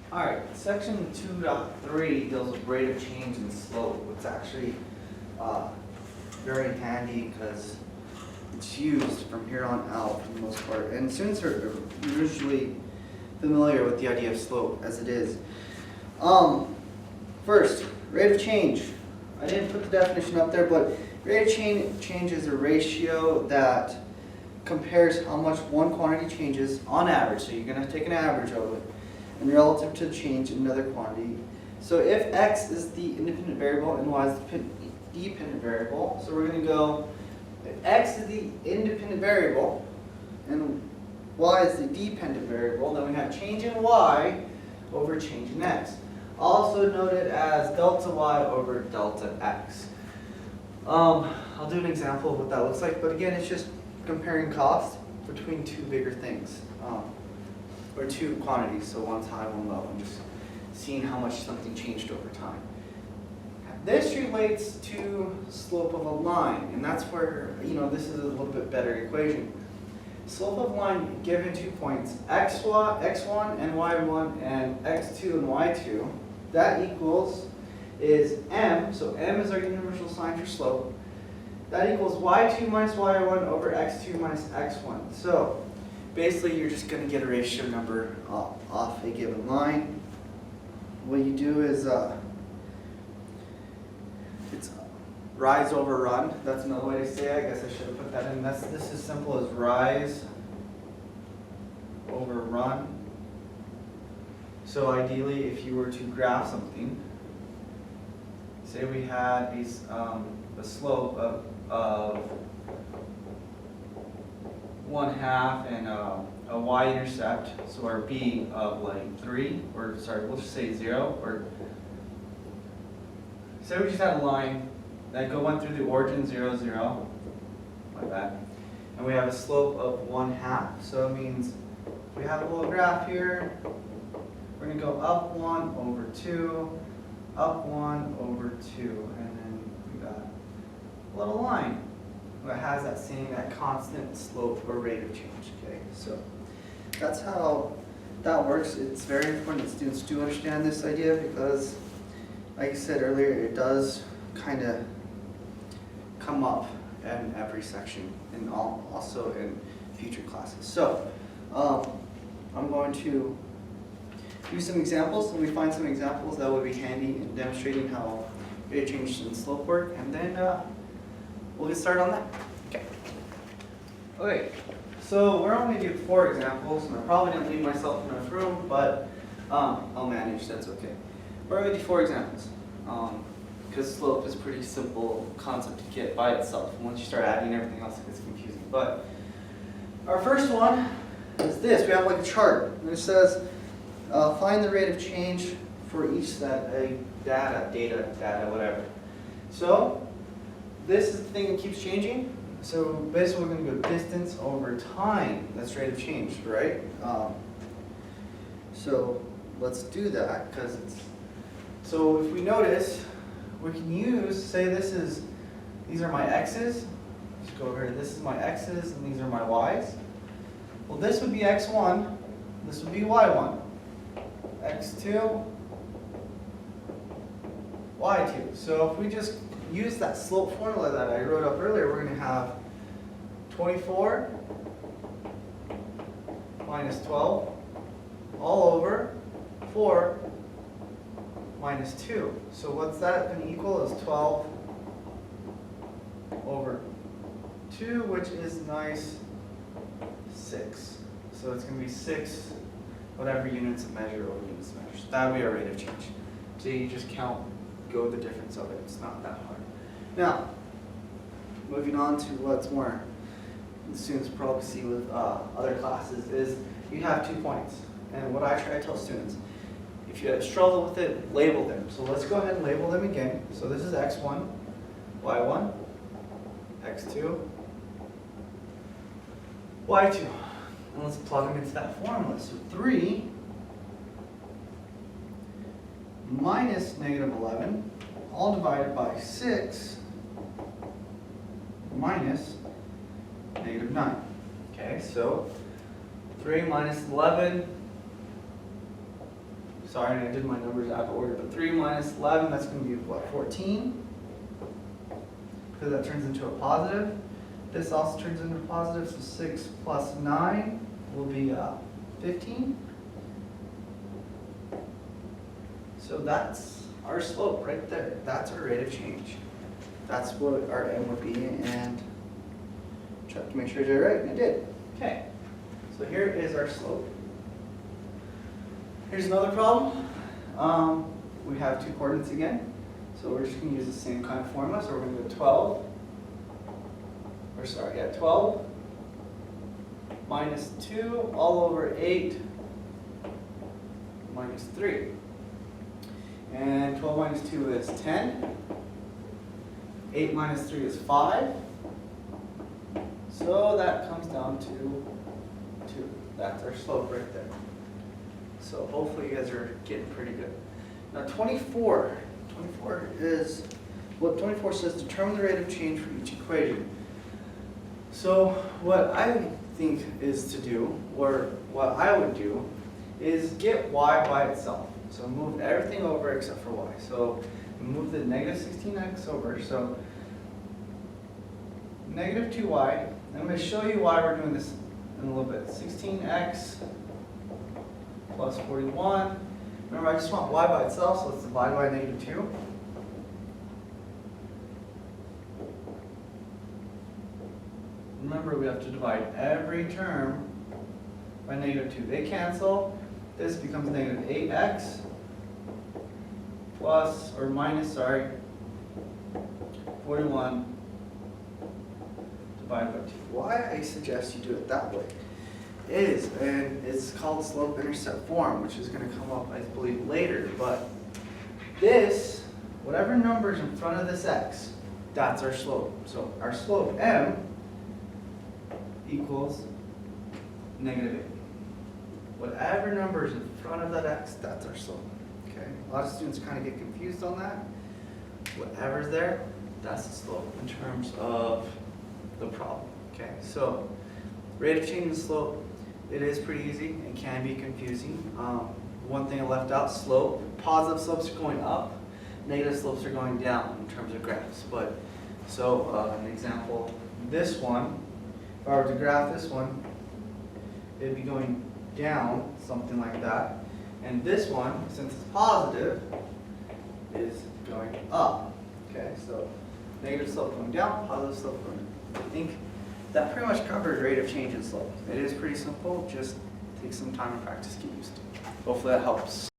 Alright, section 2.3 deals with rate of change and slope. It's actually very handy because it's used from here on out for the most part. And students are usually familiar with the idea of slope as it is. First, rate of change. I didn't put the definition up there, but rate of change is a ratio that compares how much one quantity changes on average. So you're going to take an average of it and relative to the change in another quantity. So if x is the independent variable and y is the dependent variable, so we're going to go, if x is the independent variable and y is the dependent variable, then we have change in y over change in x. Also noted as delta y over delta x. I'll do an example of what that looks like, but again, it's just comparing cost between two bigger things, or two quantities, so one's high, one low, and just seeing how much something changed over time. This relates to slope of a line, and that's where, this is a little bit better equation. Slope of line given 2 points, x1 and y1 and x2 and y2, that is m, so m is our universal sign for slope. That equals y2 minus y1 over x2 minus x1. So basically you're just going to get a ratio number off a given line. What you do is it's rise over run. That's another way to say it. I guess I should have put that in. This is as simple as rise over run. So ideally, if you were to graph something, say we had a slope of 1/2 and a y-intercept, so our b of like 3, or sorry, we'll just say 0, or say we just had a line that went through the origin 0, 0, like that, and we have a slope of 1/2, so it means if we have a little graph here, we're going to go up 1 over 2, up 1 over 2, and then we got a little line that has that constant slope or rate of change. Okay, so that's how that works. It's very important that students do understand this idea because, like I said earlier, it does kind of come up in every section and also in future classes. So I'm going to do some examples, and we find some examples that would be handy in demonstrating how rate of change and slope work, and then we'll get started on that. Okay, so we're only going to do 4 examples, and I probably didn't leave myself enough room, but I'll manage, that's okay. We're going to do 4 examples, because slope is a pretty simple concept to get by itself, and once you start adding everything else, it gets confusing. But our first one is this. We have like a chart, and it says, find the rate of change for each set of data, whatever. So this is the thing that keeps changing. So basically we're going to go distance over time. That's rate of change, right? So let's do that because it's, so if we notice, we can use, say these are my x's. Let's go over here. This is my x's and these are my y's. Well, this would be x1, this would be y1. x2, y2. So if we just use that slope formula that I wrote up earlier, we're going to have 24 minus 12 all over 4 minus 2. So what's that going to equal is 12 over 2, which is nice 6. So it's going to be 6 whatever units of measure over units of measure. So that would be our rate of change. So you just go the difference of it. It's not that hard. Now, moving on to what's more, the students probably see with other classes is you have 2 points. And what I try to tell students, if you struggle with it, label them. So let's go ahead and label them again. So this is x1, y1, x2, y2. And let's plug them into that formula. So 3 minus negative 11, all divided by 6 minus negative 9. Okay, so 3 minus 11 sorry, I did my numbers out of order, but 3 minus 11, that's going to be what, 14? Because that turns into a positive. This also turns into a positive, so 6 plus 9 will be 15. So that's our slope right there. That's our rate of change. That's what our m would be, and check to make sure I did it right, and I did. Okay, so here is our slope. Here's another problem. We have two coordinates again, so we're just going to use the same kind of formula. So we're going to go 12 minus 2 all over 8 minus 3. And 12 minus 2 is 10. 8 minus 3 is 5. So that comes down to 2. That's our slope right there. So hopefully you guys are getting pretty good. Now 24 is, what 24 says, determine the rate of change for each equation. So what I think is to do, or what I would do, is get y by itself. So move everything over except for y. So move the negative 16x over. So negative 2y. I'm going to show you why we're doing this in a little bit. 16x plus 41. Remember, I just want y by itself, so let's divide by negative 2. Remember, we have to divide every term by negative 2. They cancel. This becomes negative 8x plus, or minus, sorry, 41 divided by 2. Why I suggest you do it that way is, and it's called slope-intercept form, which is going to come up, I believe, later, but this, whatever number is in front of this x, that's our slope. So our slope, m, equals negative 8. Whatever number is in front of that x, that's our slope. Okay? A lot of students kind of get confused on that. Whatever's there, that's the slope in terms of the problem. Okay? So rate of change in slope, it is pretty easy and can be confusing. One thing I left out, slope. Positive slopes are going up, negative slopes are going down in terms of graphs. But so an example, this one, if I were to graph this one, it'd be going down, something like that. And this one, since it's positive, is going up. Okay, so negative slope going down, positive slope going up. I think that pretty much covers rate of change in slope. It is pretty simple, just take some time and practice, get used to it. Hopefully that helps.